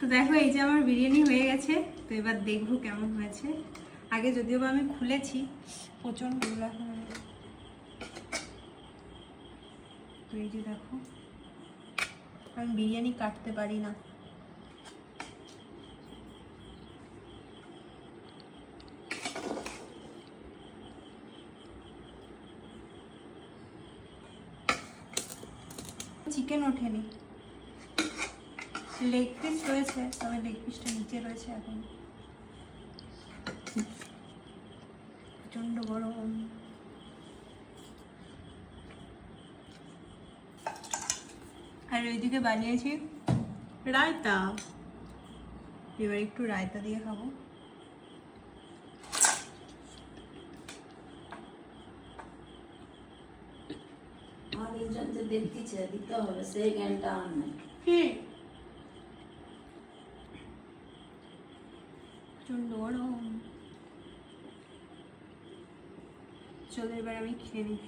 তো দেখো এই যে আমার বিরিয়ানি হয়ে গেছে, তো এবার দেখবো কেমন হয়েছে। আগে যদিও বা আমি খুলেছি, প্রচণ্ড এখন। তো এই যে দেখো, আমি বিরিয়ানি কাটতে পারি না। চিকেন ওঠেনি, লেগ পিস রয়েছে, তবে লেগ পিসটা নিচে রয়েছে এখন। প্রচণ্ড গরম। আর ওইদিকে বানিয়েছি রায়তা, এবার একটু রায়তা দিয়ে খাবো। দেখতেছে দিতে হবে সেই জ্ঞানটা আর নাই। প্রচণ্ড গরম। চলো এবার আমি খেয়ে নিই।